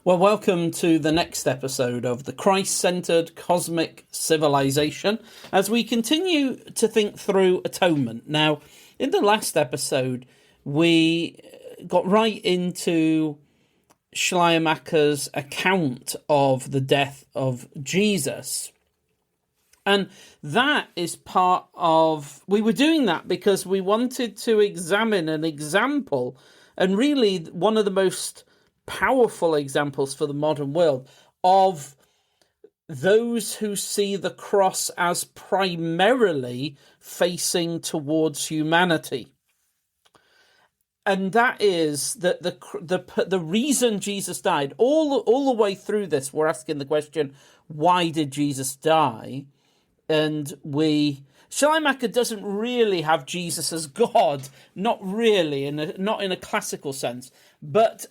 Well, welcome to the next episode of the Christ-centered cosmic civilization as we continue to think through atonement. Now, in the last episode, we got right into Schleiermacher's account of the death of Jesus. And that is part of... We were doing that because we wanted to examine an example, and really one of the most powerful examples for the modern world, of those who see the cross as primarily facing towards humanity. And that is that the reason Jesus died, all the way through this, we're asking the question, why did Jesus die? And Schleiermacher doesn't really have Jesus as God, not really, not in a classical sense, but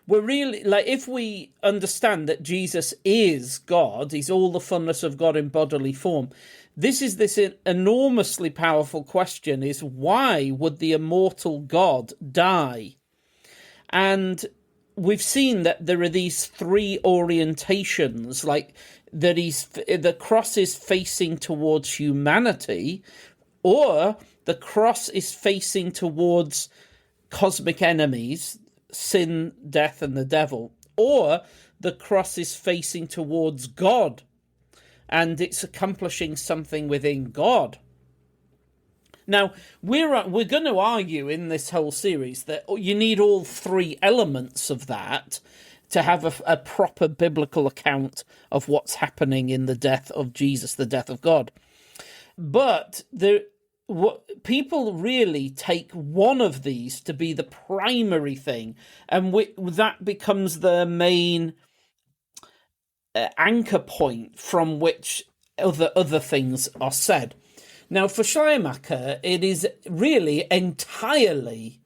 we're really, like, if we understand that Jesus is God, he's all the fullness of God in bodily form, this enormously powerful question is, why would the immortal God die? And we've seen that there are these three orientations, like that the cross is facing towards humanity, or the cross is facing towards cosmic enemies, sin, death, and the devil, or the cross is facing towards God and it's accomplishing something within God. Now, we're going to argue in this whole series that you need all three elements of that to have a proper biblical account of what's happening in the death of Jesus, the death of God. But what people really take one of these to be the primary thing, and that becomes the main anchor point from which other things are said. Now, for Schleiermacher, it is really entirely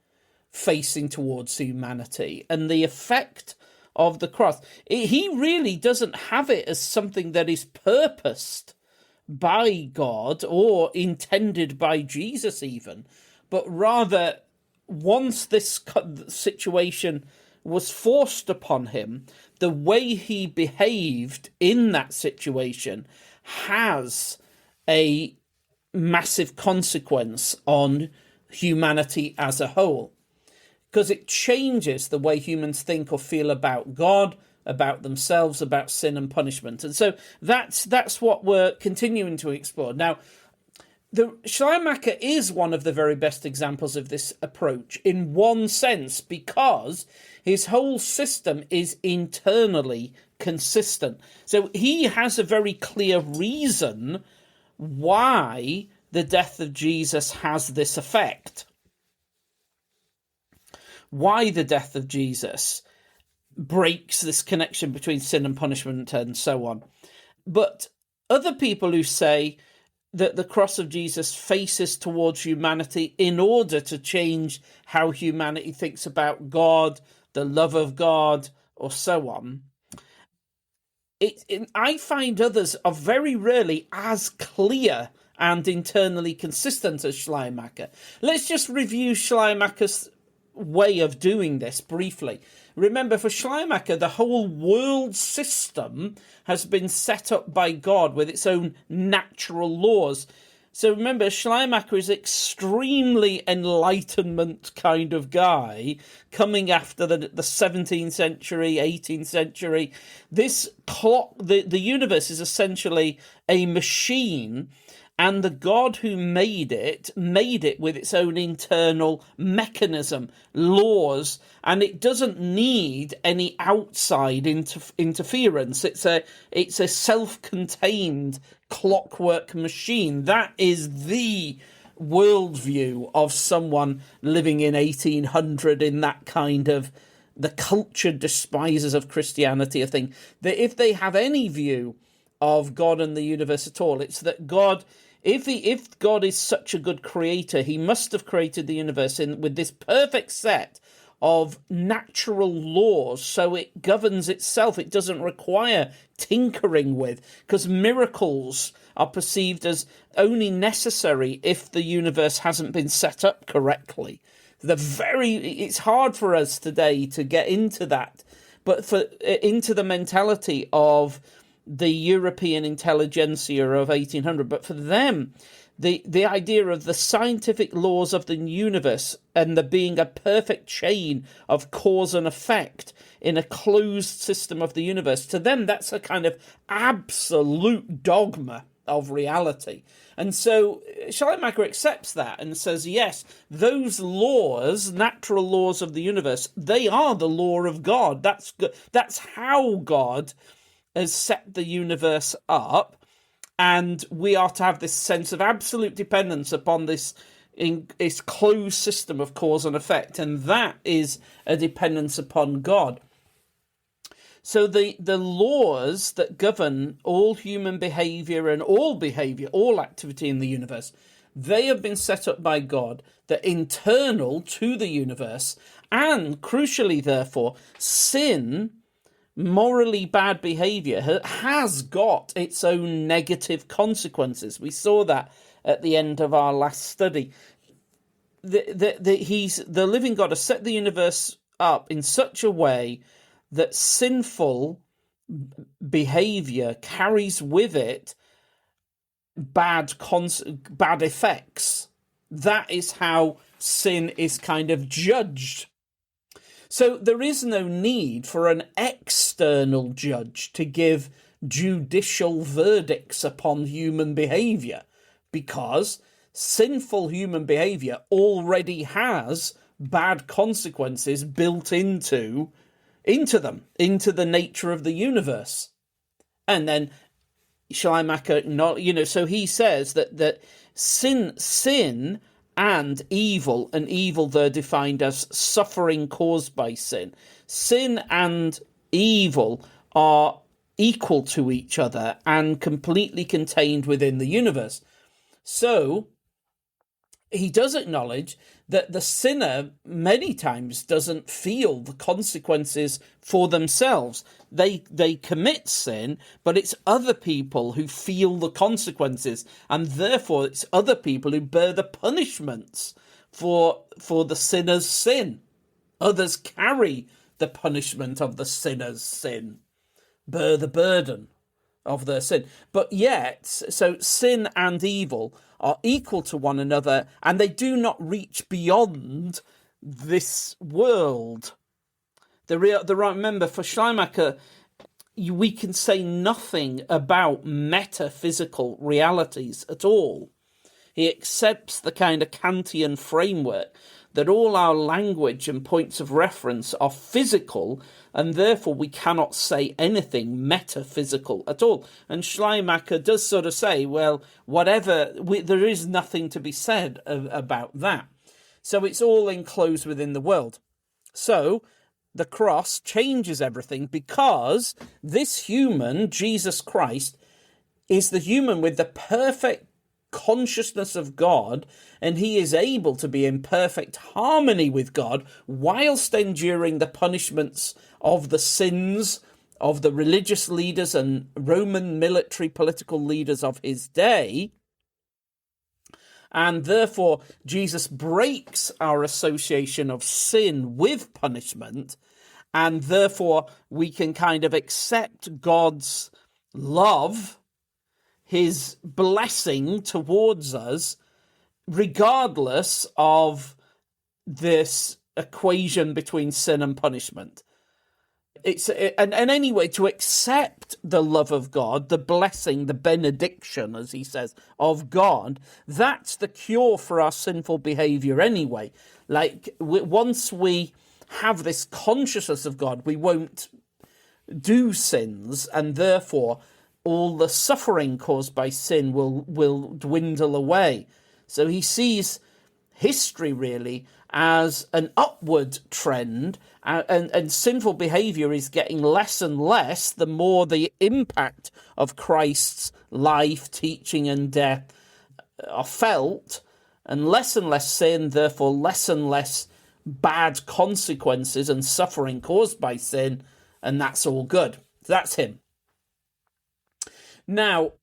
facing towards humanity, and the effect of the cross, he really doesn't have it as something that is purposed by God or intended by Jesus even, but rather once this situation was forced upon him, the way he behaved in that situation has a massive consequence on humanity as a whole, because it changes the way humans think or feel about God, about themselves, about sin and punishment. And so that's what we're continuing to explore. Now, the Schleiermacher is one of the very best examples of this approach in one sense, because his whole system is internally consistent. So he has a very clear reason why the death of Jesus has this effect. Why the death of Jesus breaks this connection between sin and punishment and so on. But other people who say that the cross of Jesus faces towards humanity in order to change how humanity thinks about God, the love of God, or so on, I find others are very rarely as clear and internally consistent as Schleiermacher. Let's just review Schleiermacher's way of doing this briefly. Remember, for Schleiermacher, the whole world system has been set up by God with its own natural laws. So remember, Schleiermacher is extremely Enlightenment kind of guy, coming after the 17th century, 18th century. This clock, the universe is essentially a machine, and the God who made it with its own internal mechanism, laws, and it doesn't need any outside interference. It's a self-contained clockwork machine. That is the worldview of someone living in 1800 in that kind of the cultured despisers of Christianity. I think that if they have any view of God and the universe at all, it's that God, if God is such a good creator, he must have created the universe with this perfect set of natural laws, so it governs itself. It doesn't require tinkering with, because miracles are perceived as only necessary if the universe hasn't been set up correctly. It's hard for us today to get into that but into the mentality of the European intelligentsia of 1800. But for them, the idea of the scientific laws of the universe and there being a perfect chain of cause and effect in a closed system of the universe, to them that's a kind of absolute dogma of reality. And so Schleiermacher accepts that and says, yes, those laws, natural laws of the universe, they are the law of God. That's how God has set the universe up, and we are to have this sense of absolute dependence upon this closed system of cause and effect, and that is a dependence upon God. So the laws that govern all human behavior and all activity in the universe, they have been set up by God. They're internal to the universe, and crucially, therefore, sin, morally bad behavior, has got its own negative consequences. We saw that at the end of our last study. The living God has set the universe up in such a way that sinful behavior carries with it bad effects. That is how sin is kind of judged. So there is no need for an external judge to give judicial verdicts upon human behavior, because sinful human behavior already has bad consequences built into the nature of the universe. And then Schleiermacher, so he says that sin and evil they're defined as suffering caused by sin. Sin and evil are equal to each other and completely contained within the universe. So he does acknowledge that the sinner many times doesn't feel the consequences for themselves. They commit sin, but it's other people who feel the consequences, and therefore it's other people who bear the punishments for the sinner's sin. Others carry the punishment of the sinner's sin, bear the burden of their sin. But yet, so sin and evil are equal to one another, and they do not reach beyond this world. Remember, for Schleiermacher, we can say nothing about metaphysical realities at all. He accepts the kind of Kantian framework that all our language and points of reference are physical, and therefore we cannot say anything metaphysical at all. And Schleiermacher does sort of say, well, there is nothing to be said about that. So it's all enclosed within the world. So the cross changes everything, because this human, Jesus Christ, is the human with the perfect consciousness of God, and he is able to be in perfect harmony with God whilst enduring the punishments of the sins of the religious leaders and Roman military political leaders of his day. And therefore Jesus breaks our association of sin with punishment, and therefore we can kind of accept God's love, his blessing towards us, regardless of this equation between sin and punishment. And anyway, to accept the love of God, the blessing, the benediction, as he says, of God, that's the cure for our sinful behavior anyway. Like, once we have this consciousness of God, we won't do sins, and therefore all the suffering caused by sin will dwindle away. So he sees history really as an upward trend, and sinful behavior is getting less and less the more the impact of Christ's life, teaching and death are felt, and less sin, therefore less and less bad consequences and suffering caused by sin, and that's all good. That's him. Now,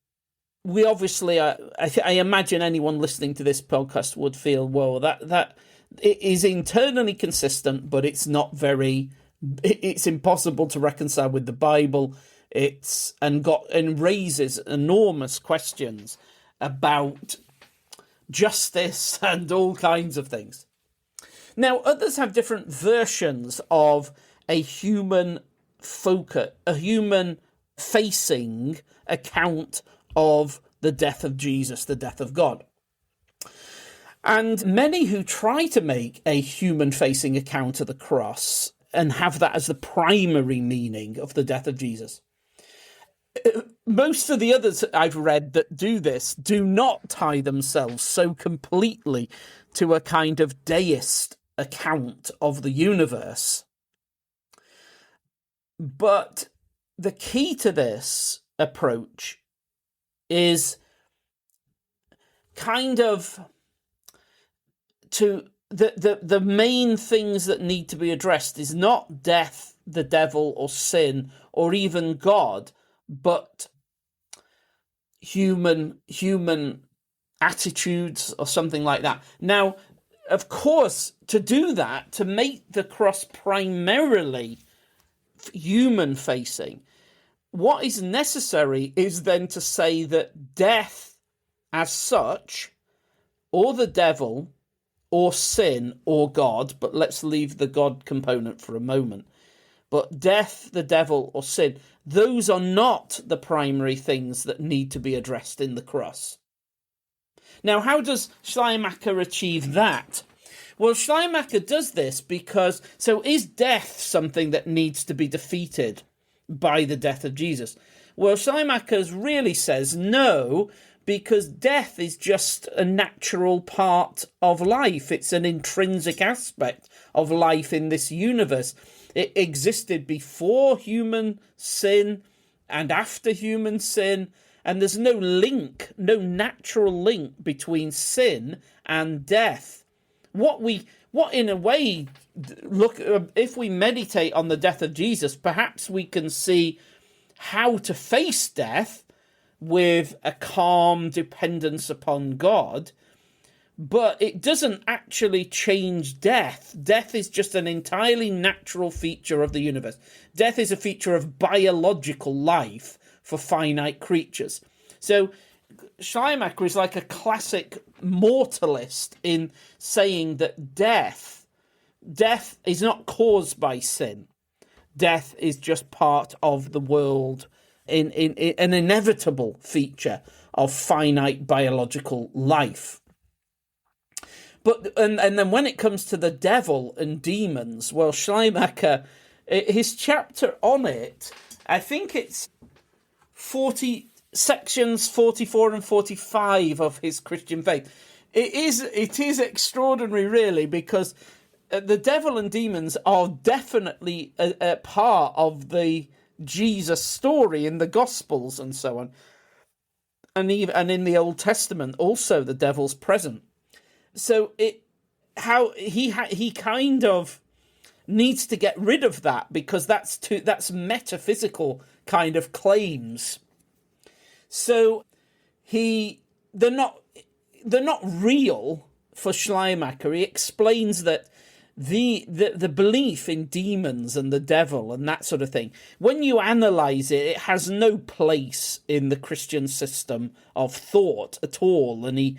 we obviously, I imagine anyone listening to this podcast would feel, well, that it is internally consistent, but it's not very it's impossible to reconcile with the Bible. And raises enormous questions about justice and all kinds of things. Now, others have different versions of a human facing account of the death of Jesus, the death of God. And many who try to make a human facing account of the cross and have that as the primary meaning of the death of Jesus. Most of the others I've read that do this do not tie themselves so completely to a kind of deist account of the universe. But the key to this approach is kind of to the main things that need to be addressed is not death, the devil, or sin, or even God, but human attitudes or something like that. Now, of course, to do that, to make the cross primarily human facing, what is necessary is then to say that death as such, or the devil, or sin, or God, but let's leave the God component for a moment. But death, the devil, or sin, those are not the primary things that need to be addressed in the cross. Now, how does Schleiermacher achieve that? Well, Schleiermacher does this because, so is death something that needs to be defeated by the death of Jesus? Well, Schleiermacher really says no, because death is just a natural part of life. It's an intrinsic aspect of life in this universe. It existed before human sin and after human sin, and there's no link, no natural link between sin and death. What in a way, look, if we meditate on the death of Jesus, perhaps we can see how to face death with a calm dependence upon God, but it doesn't actually change death. Death is just an entirely natural feature of the universe. Death is a feature of biological life for finite creatures. So Schleiermacher is like a classic moralist in saying that death is not caused by sin. Death is just part of the world, in an inevitable feature of finite biological life. But and then when it comes to the devil and demons, well, Schleiermacher, his chapter on it, I think it's sections 44 and 45 of his Christian faith. It is extraordinary, really, because the devil and demons are definitely a part of the Jesus story in the Gospels and so on, and in the Old Testament also the devil's present. So he kind of needs to get rid of that, because that's metaphysical kind of claims. So they're not real for Schleiermacher. He explains that the belief in demons and the devil and that sort of thing, when you analyze it, it has no place in the Christian system of thought at all. And he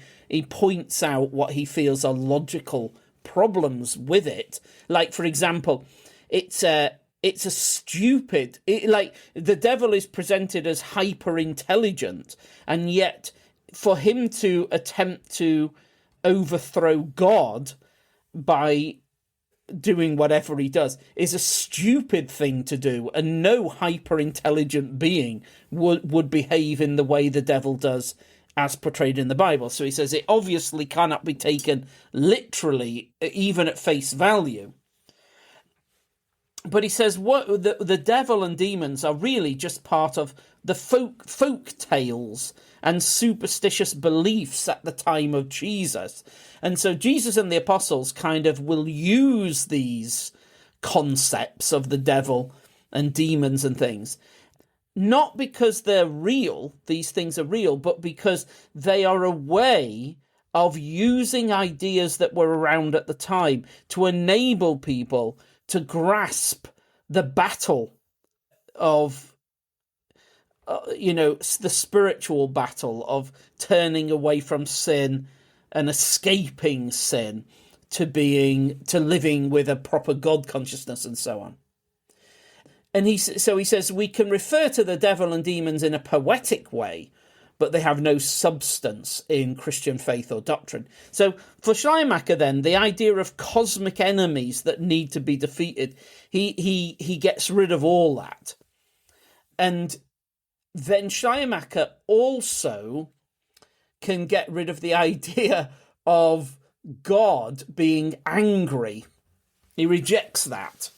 points out what he feels are logical problems with it. Like, for example, it's a stupid, like the devil is presented as hyper intelligent, and yet for him to attempt to overthrow God by doing whatever he does is a stupid thing to do, and no hyper intelligent being would behave in the way the devil does as portrayed in the Bible. So he says it obviously cannot be taken literally, even at face value. But he says what the devil and demons are really just part of the folk tales and superstitious beliefs at the time of Jesus. And so Jesus and the apostles kind of will use these concepts of the devil and demons and things, not because they're real, these things are real, but because they are a way of using ideas that were around at the time to enable people to grasp the battle of, the spiritual battle of turning away from sin and escaping sin to living with a proper God consciousness and so on. And he says we can refer to the devil and demons in a poetic way, but they have no substance in Christian faith or doctrine. So for Schleiermacher, then, the idea of cosmic enemies that need to be defeated, he gets rid of all that. And then Schleiermacher also can get rid of the idea of God being angry. He rejects that.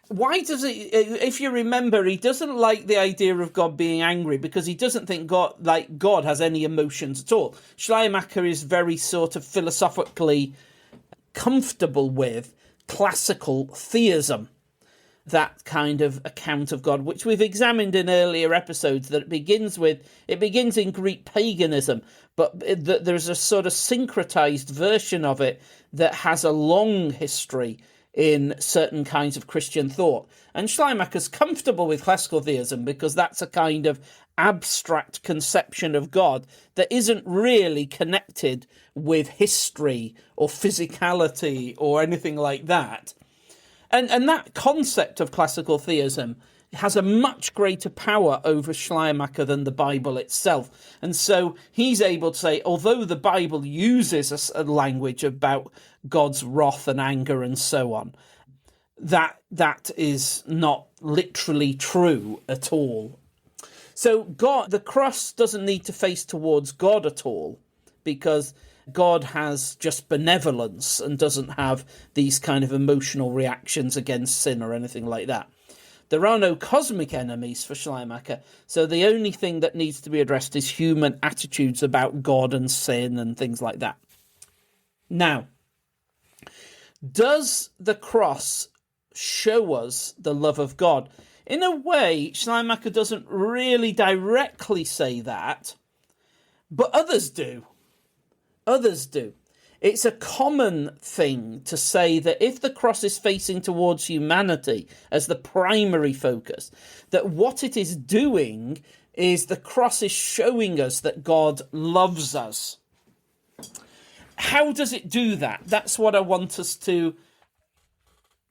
Why does he? If you remember, he doesn't like the idea of God being angry because he doesn't think God has any emotions at all. Schleiermacher is very sort of philosophically comfortable with classical theism, that kind of account of God, which we've examined in earlier episodes, that it begins in Greek paganism, but there's a sort of syncretized version of it that has a long history in certain kinds of Christian thought. And Schleiermacher's comfortable with classical theism because that's a kind of abstract conception of God that isn't really connected with history or physicality or anything like that. And that concept of classical theism has a much greater power over Schleiermacher than the Bible itself. And so he's able to say, although the Bible uses a language about God's wrath and anger and so on, that is not literally true at all. So the cross doesn't need to face towards God at all, because God has just benevolence and doesn't have these kind of emotional reactions against sin or anything like that. There are no cosmic enemies for Schleiermacher, so the only thing that needs to be addressed is human attitudes about God and sin and things like that. Now, does the cross show us the love of God? In a way, Schleiermacher doesn't really directly say that, but others do. Others do. It's a common thing to say that if the cross is facing towards humanity as the primary focus, that what it is doing is the cross is showing us that God loves us. How does it do that? That's what I want us to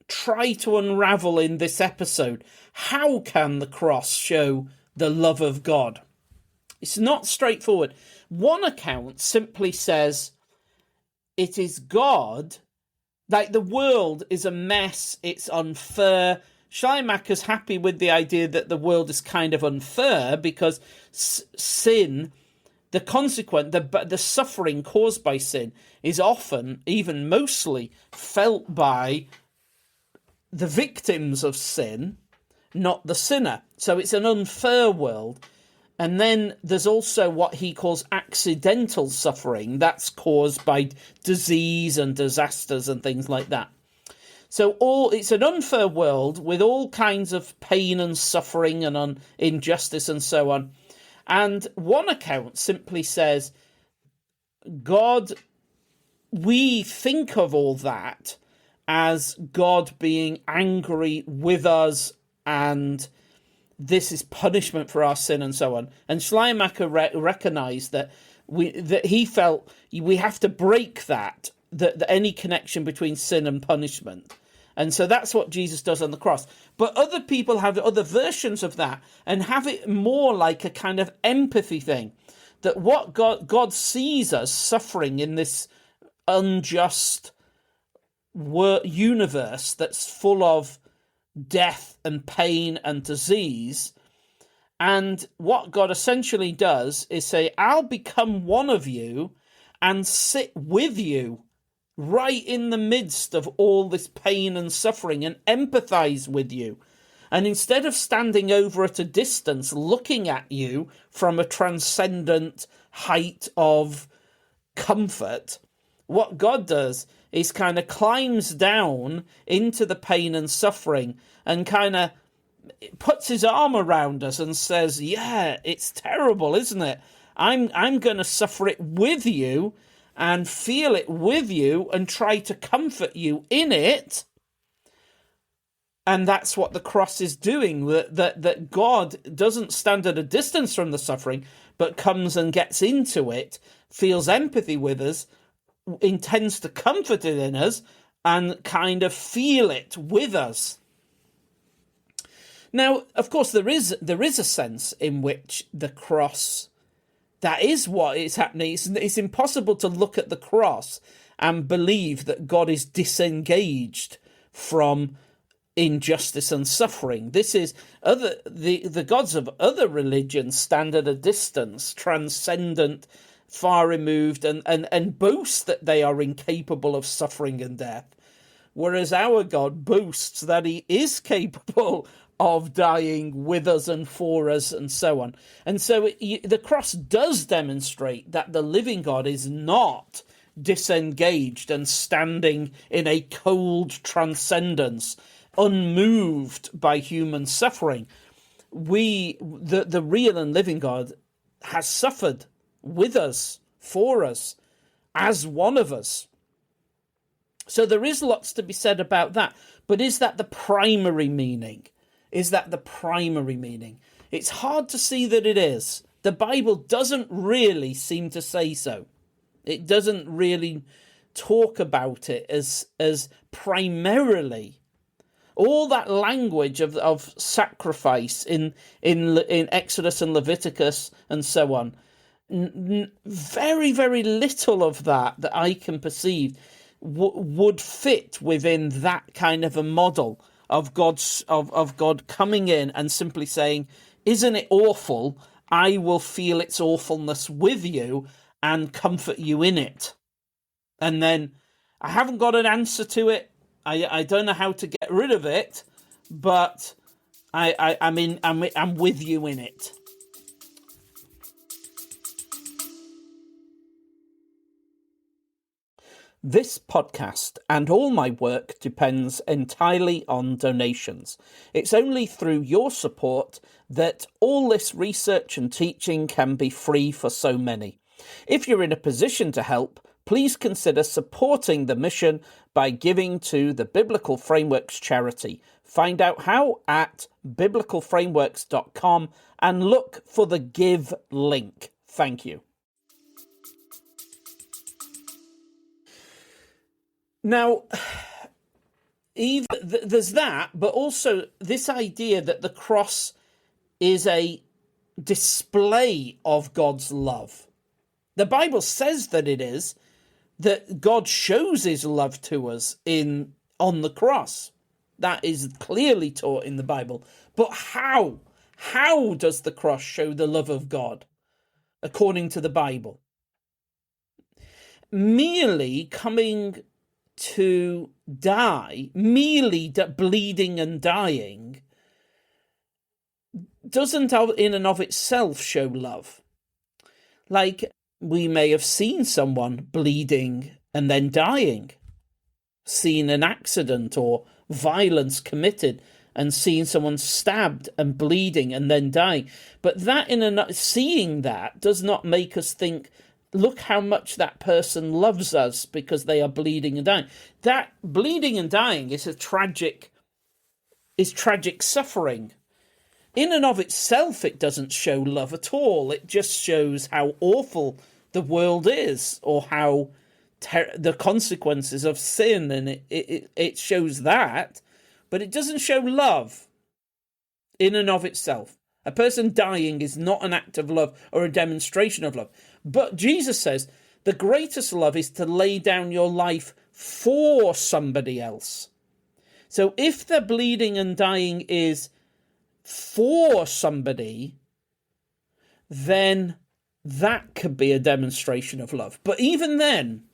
try to unravel in this episode. How can the cross show the love of God? It's not straightforward. One account simply says it is God, like the world is a mess, it's unfair. Schleiermacher's happy with the idea that the world is kind of unfair because sin, the consequent, the suffering caused by sin is often, even mostly, felt by the victims of sin, not the sinner. So it's an unfair world. And then there's also what he calls accidental suffering. That's caused by disease and disasters and things like that. So it's an unfair world with all kinds of pain and suffering and injustice and so on. And one account simply says, God, we think of all that as God being angry with us, and this is punishment for our sin and so on. And Schleiermacher recognized that he felt we have to break that any connection between sin and punishment. And so that's what Jesus does on the cross. But other people have other versions of that and have it more like a kind of empathy thing, that what God sees us suffering in this unjust universe that's full of death and pain and disease. And what God essentially does is say, I'll become one of you and sit with you right in the midst of all this pain and suffering and empathize with you. And instead of standing over at a distance looking at you from a transcendent height of comfort, what God does is kind of climbs down into the pain and suffering and kind of puts his arm around us and says, yeah, it's terrible, isn't it? I'm going to suffer it with you and feel it with you and try to comfort you in it. And that's what the cross is doing, that God doesn't stand at a distance from the suffering, but comes and gets into it, feels empathy with us, intends to comfort it in us, and kind of feel it with us. Now, of course, there is a sense in which the cross, that is what is happening. It's impossible to look at the cross and believe that God is disengaged from injustice and suffering. This is the gods of other religions stand at a distance, transcendent, far removed, and boast that they are incapable of suffering and death. Whereas our God boasts that he is capable of dying with us and for us and so on. And so the cross does demonstrate that the living God is not disengaged and standing in a cold transcendence, unmoved by human suffering. The real and living God has suffered with us, for us, as one of us. So there is lots to be said about that. But is that the primary meaning? Is that the primary meaning? It's hard to see that it is. The Bible doesn't really seem to say so. It doesn't really talk about it as primarily. All that language of sacrifice in Exodus and Leviticus and so on, very, very little of that I can perceive would fit within that kind of a model of God coming in and simply saying, "Isn't it awful? I will feel its awfulness with you and comfort you in it." And then I haven't got an answer to it. I don't know how to get rid of it, but I'm with you in it. This podcast and all my work depends entirely on donations. It's only through your support that all this research and teaching can be free for so many. If you're in a position to help, please consider supporting the mission by giving to the Biblical Frameworks charity. Find out how at biblicalframeworks.com and look for the Give link. Thank you. Now, there's that, but also this idea that the cross is a display of God's love. The Bible says that it is, that God shows his love to us on the cross. That is clearly taught in the Bible. But how? How does the cross show the love of God according to the Bible? Merely coming to die, merely bleeding and dying, doesn't in and of itself show love. Like, we may have seen someone bleeding and then dying, seen an accident or violence committed and seen someone stabbed and bleeding and then dying. But seeing that does not make us think, look how much that person loves us because they are bleeding and dying. That bleeding and dying is tragic suffering. In and of itself, it doesn't show love at all. It just shows how awful the world is, or how the consequences of sin, and it shows that, but it doesn't show love in and of itself. A person dying is not an act of love or a demonstration of love. But Jesus says the greatest love is to lay down your life for somebody else. So if the bleeding and dying is for somebody, then that could be a demonstration of love. But even then,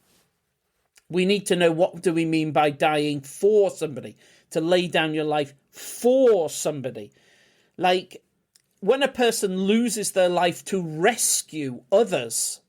we need to know, what do we mean by dying for somebody? To lay down your life for somebody. Like, when a person loses their life to rescue others,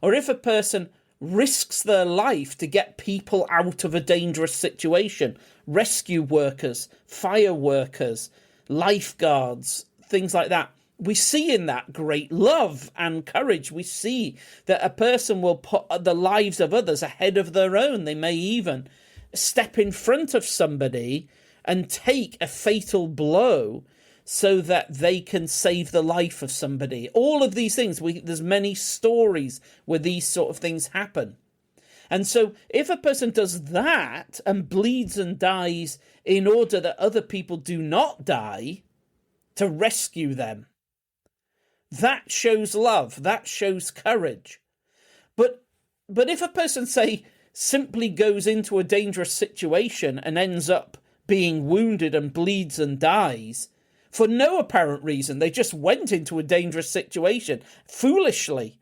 or if a person risks their life to get people out of a dangerous situation, rescue workers, fire workers, lifeguards, things like that, we see in that great love and courage. We see that a person will put the lives of others ahead of their own. They may even step in front of somebody and take a fatal blow so that they can save the life of somebody. All of these things, there's many stories where these sort of things happen. And so if a person does that and bleeds and dies in order that other people do not die, to rescue them, that shows love, that shows courage. But if a person, say, simply goes into a dangerous situation and ends up being wounded and bleeds and dies, for no apparent reason, they just went into a dangerous situation foolishly,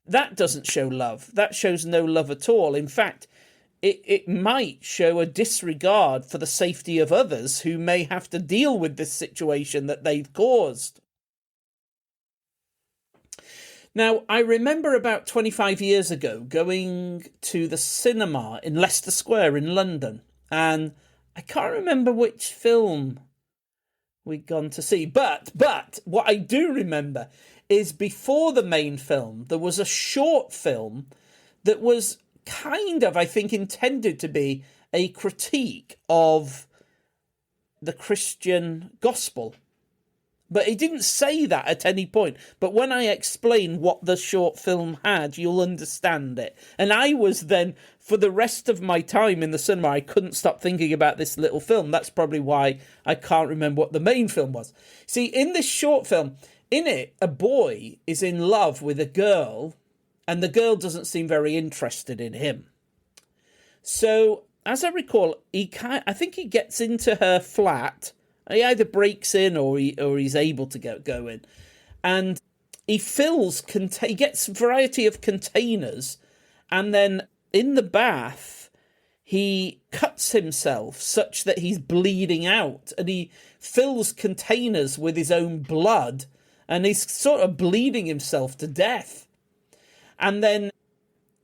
that doesn't show love. That shows no love at all. In fact, it might show a disregard for the safety of others who may have to deal with this situation that they've caused. Now, I remember about 25 years ago going to the cinema in Leicester Square in London, and I can't remember which film we'd gone to see, but what I do remember is before the main film, there was a short film that was kind of, I think, intended to be a critique of the Christian gospel. But it didn't say that at any point. But when I explain what the short film had, you'll understand it. And I was then, for the rest of my time in the cinema, I couldn't stop thinking about this little film. That's probably why I can't remember what the main film was. See, in this short film, in it, a boy is in love with a girl, and the girl doesn't seem very interested in him. So, as I recall, I think he gets into her flat. He either breaks in or he's able to go in. And he he gets a variety of containers, and then in the bath, he cuts himself such that he's bleeding out, and he fills containers with his own blood, and he's sort of bleeding himself to death. And then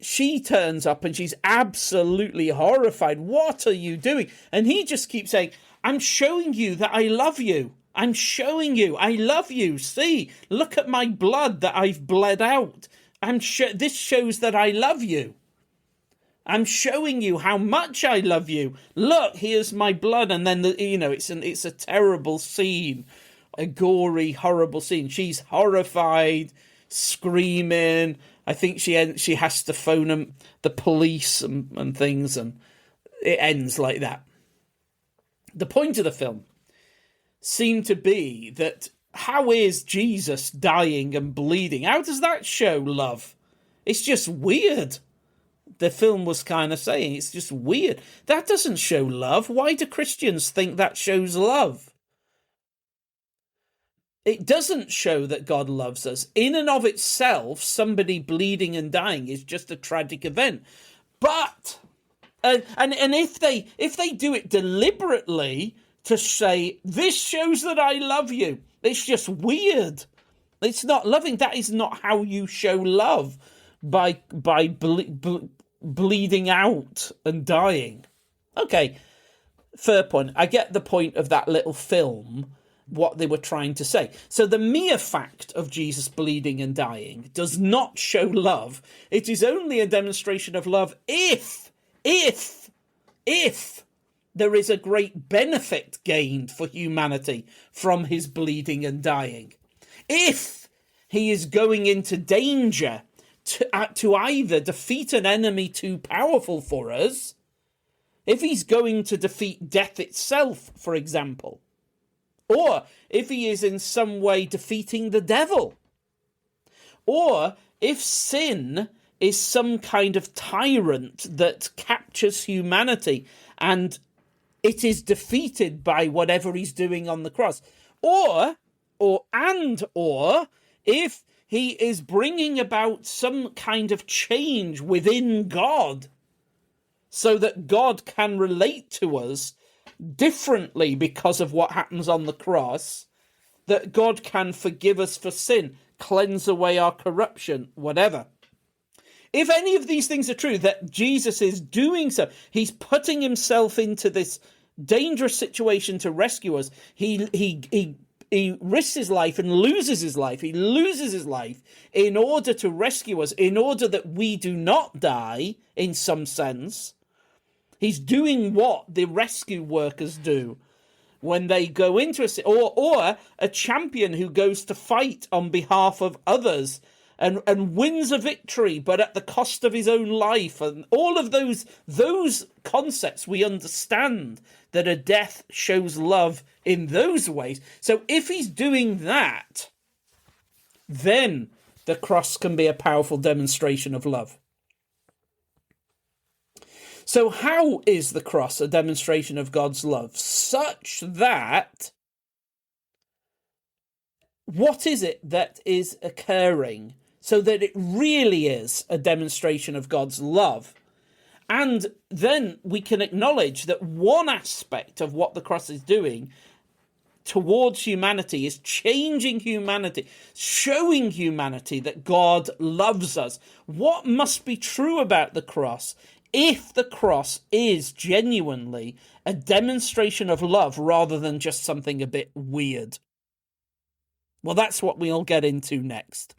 she turns up and she's absolutely horrified. What are you doing? And he just keeps saying, I'm showing you that I love you. I'm showing you I love you. See, look at my blood that I've bled out. This shows that I love you. I'm showing you how much I love you. Look, here's my blood. And then, it's a terrible scene, a gory, horrible scene. She's horrified, screaming. I think she has to phone the police and things, and it ends like that. The point of the film seemed to be that how is Jesus dying and bleeding? How does that show love? It's just weird. The film was kind of saying it's just weird. That doesn't show love. Why do Christians think that shows love? It doesn't show that God loves us. In and of itself, somebody bleeding and dying is just a tragic event. But and if they do it deliberately to say, this shows that I love you, it's just weird. It's not loving. That is not how you show love, by bleeding out and dying. Okay, fair point. I get the point of that little film, what they were trying to say. So the mere fact of Jesus bleeding and dying does not show love. It is only a demonstration of love if there is a great benefit gained for humanity from his bleeding and dying. If he is going into danger to either defeat an enemy too powerful for us, if he's going to defeat death itself, for example, or if he is in some way defeating the devil, or if sin is some kind of tyrant that captures humanity and it is defeated by whatever he's doing on the cross, or if he is bringing about some kind of change within God so that God can relate to us differently because of what happens on the cross, that God can forgive us for sin, cleanse away our corruption, whatever. If any of these things are true, that Jesus is doing so, he's putting himself into this dangerous situation to rescue us. He risks his life and loses his life. He loses his life in order to rescue us, in order that we do not die, in some sense. He's doing what the rescue workers do when they go into a city, or a champion who goes to fight on behalf of others and wins a victory, but at the cost of his own life. And all of those concepts, we understand that a death shows love in those ways. So if he's doing that, then the cross can be a powerful demonstration of love. So how is the cross a demonstration of God's love? Such that, what is it that is occurring so that it really is a demonstration of God's love? And then we can acknowledge that one aspect of what the cross is doing towards humanity is changing humanity, showing humanity that God loves us. What must be true about the cross if the cross is genuinely a demonstration of love rather than just something a bit weird? Well, that's what we'll get into next.